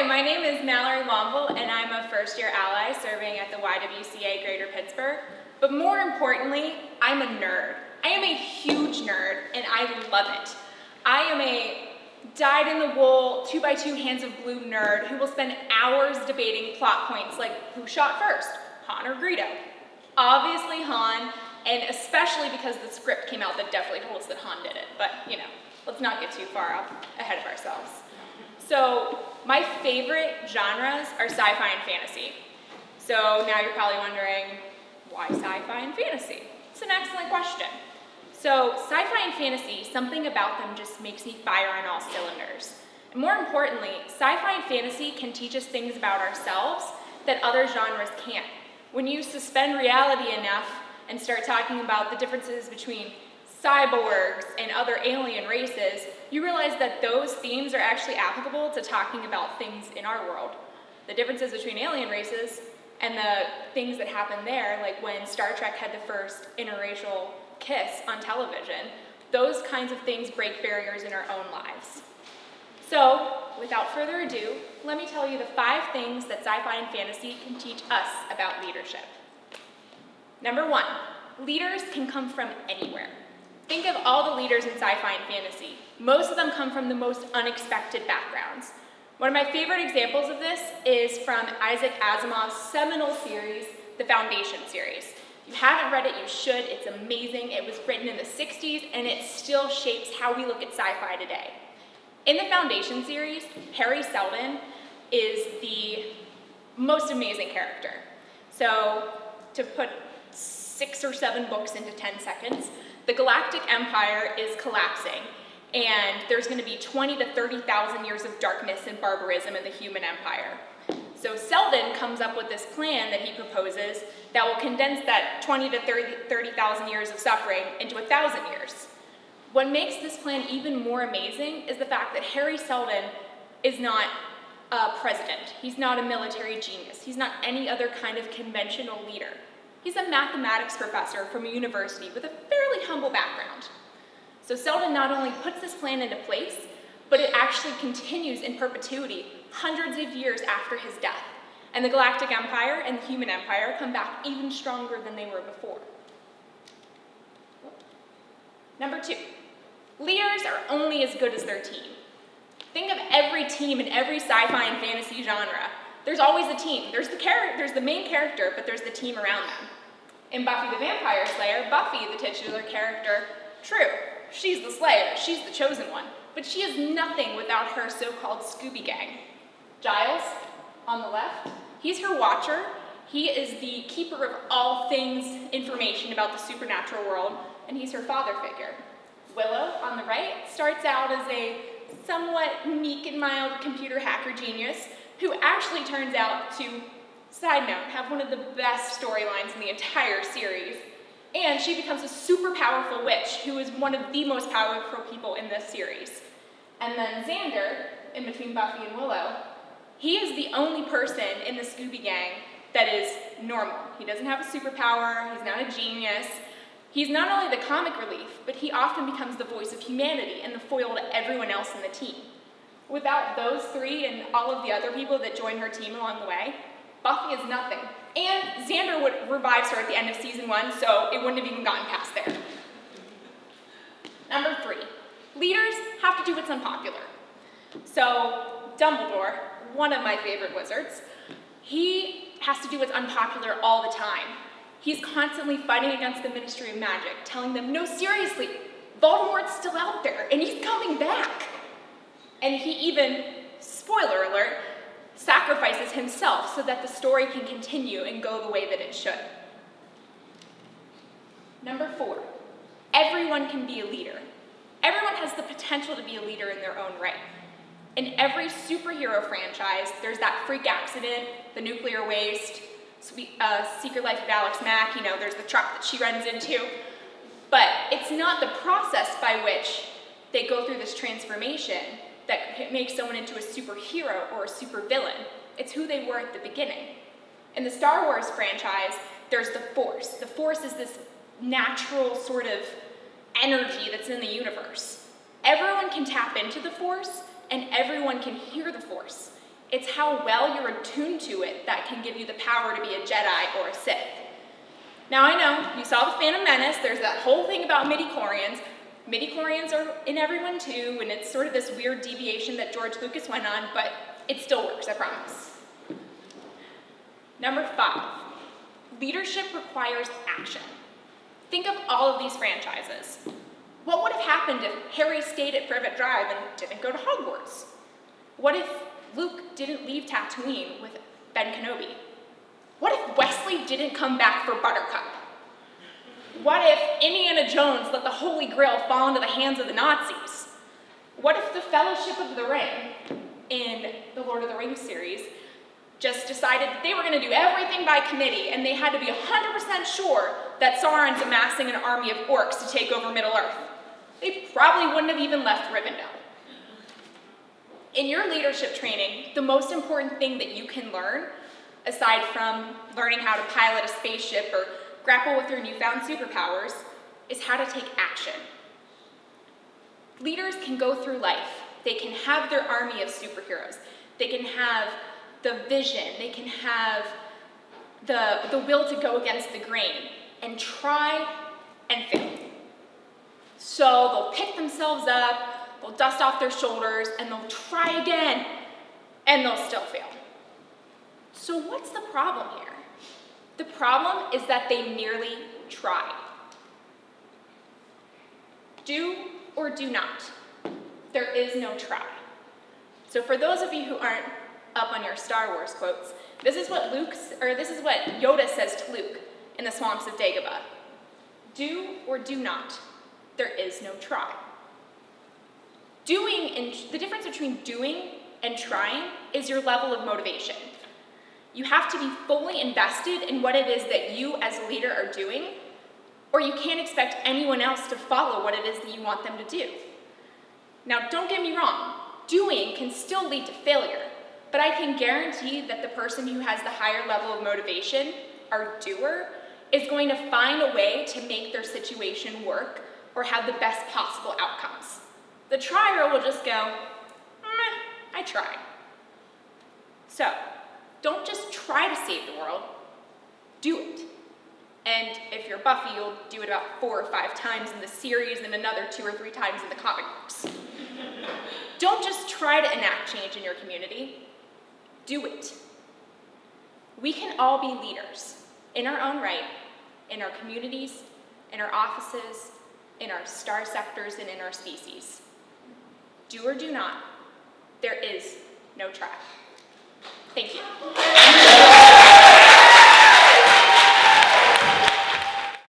my name is Mallory Womble, and I'm a first-year ally serving at the YWCA Greater Pittsburgh. But more importantly, I'm a nerd. I am a huge nerd, and I love it. I am a dyed-in-the-wool, 2x2 hands of glue nerd who will spend hours debating plot points like who shot first, Han or Greedo? Obviously Han, and especially because the script came out that definitely told us that Han did it. But, you know, let's not get too far ahead of ourselves. So, my favorite genres are sci-fi and fantasy. So now you're probably wondering, why sci-fi and fantasy? It's an excellent question. So sci-fi and fantasy, something about them just makes me fire on all cylinders. And more importantly, sci-fi and fantasy can teach us things about ourselves that other genres can't. When you suspend reality enough and start talking about the differences between cyborgs and other alien races, you realize that those themes are actually applicable to talking about things in our world. The differences between alien races and the things that happen there, like when Star Trek had the first interracial kiss on television, those kinds of things break barriers in our own lives. So, without further ado, let me tell you the 5 things that sci-fi and fantasy can teach us about leadership. Number 1, leaders can come from anywhere. Think of all the leaders in sci-fi and fantasy. Most of them come from the most unexpected backgrounds. One of my favorite examples of this is from Isaac Asimov's seminal series, the Foundation series. If you haven't read it, you should. It's amazing. It was written in the 60s, and it still shapes how we look at sci-fi today. In the Foundation series, Harry Seldon is the most amazing character. So, to put 6 or 7 books into 10 seconds, the Galactic Empire is collapsing, and there's going to be 20 to 30,000 years of darkness and barbarism in the human empire. So Seldon comes up with this plan that he proposes that will condense that 20 to 30,000 years of suffering into 1,000 years. What makes this plan even more amazing is the fact that Harry Seldon is not a president. He's not a military genius. He's not any other kind of conventional leader. He's a mathematics professor from a university with a fairly humble background. So Seldon not only puts this plan into place, but it actually continues in perpetuity hundreds of years after his death. And the Galactic Empire and the Human Empire come back even stronger than they were before. Number 2, leaders are only as good as their team. Think of every team in every sci-fi and fantasy genre. There's always a team. There's the main character, but there's the team around them. In Buffy the Vampire Slayer, Buffy, the titular character, true, she's the Slayer, she's the chosen one, but she is nothing without her so-called Scooby Gang. Giles, on the left, he's her watcher. He is the keeper of all things information about the supernatural world, and he's her father figure. Willow, on the right, starts out as a somewhat meek and mild computer hacker genius who actually turns out to, side note, have one of the best storylines in the entire series. And she becomes a super powerful witch who is one of the most powerful people in this series. And then Xander, in between Buffy and Willow, he is the only person in the Scooby Gang that is normal. He doesn't have a superpower, he's not a genius. He's not only the comic relief, but he often becomes the voice of humanity and the foil to everyone else in the team. Without those 3 and all of the other people that join her team along the way, Buffy is nothing. And Xander revives her at the end of season 1, so it wouldn't have even gotten past there. Number 3, leaders have to do what's unpopular. So Dumbledore, one of my favorite wizards, he has to do what's unpopular all the time. He's constantly fighting against the Ministry of Magic, telling them, no, seriously, Voldemort's still out there, and he's coming back. And he even, spoiler alert, sacrifices himself so that the story can continue and go the way that it should. Number 4, everyone can be a leader. Everyone has the potential to be a leader in their own right. In every superhero franchise, there's that freak accident, the nuclear waste, Secret Life of Alex Mack, there's the truck that she runs into. But it's not the process by which they go through this transformation that makes someone into a superhero or a supervillain. It's who they were at the beginning. In the Star Wars franchise, there's the Force. The Force is this natural sort of energy that's in the universe. Everyone can tap into the Force, and everyone can hear the Force. It's how well you're attuned to it that can give you the power to be a Jedi or a Sith. Now I know, you saw The Phantom Menace, there's that whole thing about midi-chlorians. Midi-chlorians are in everyone too, and it's sort of this weird deviation that George Lucas went on, but it still works, I promise. Number 5, leadership requires action. Think of all of these franchises. What would have happened if Harry stayed at Privet Drive and didn't go to Hogwarts? What if Luke didn't leave Tatooine with Ben Kenobi? What if Wesley didn't come back for Buttercup? What if Indiana Jones let the Holy Grail fall into the hands of the Nazis? What if the Fellowship of the Ring in the Lord of the Rings series just decided that they were going to do everything by committee and they had to be 100% sure that Sauron's amassing an army of orcs to take over Middle-earth? They probably wouldn't have even left Rivendell. In your leadership training, the most important thing that you can learn, aside from learning how to pilot a spaceship or grapple with your newfound superpowers, is how to take action. Leaders can go through life. They can have their army of superheroes. They can have the vision. They can have the will to go against the grain and try and fail. So they'll pick themselves up, they'll dust off their shoulders, and they'll try again, and they'll still fail. So what's the problem here? The problem is that they merely tried. Do or do not. There is no try. So for those of you who aren't up on your Star Wars quotes, this is what Yoda says to Luke in the swamps of Dagobah. Do or do not. There is no try. The difference between doing and trying is your level of motivation. You have to be fully invested in what it is that you as a leader are doing, or you can't expect anyone else to follow what it is that you want them to do. Now, don't get me wrong, doing can still lead to failure, but I can guarantee that the person who has the higher level of motivation, our doer, is going to find a way to make their situation work or have the best possible outcomes. The trier will just go, I tried. So, don't just try to save the world, do it. And if you're Buffy, you'll do it about 4 or 5 times in the series and another 2 or 3 times in the comic books. Don't just try to enact change in your community, do it. We can all be leaders in our own right, in our communities, in our offices, in our star sectors, and in our species. Do or do not, there is no try. Thank you.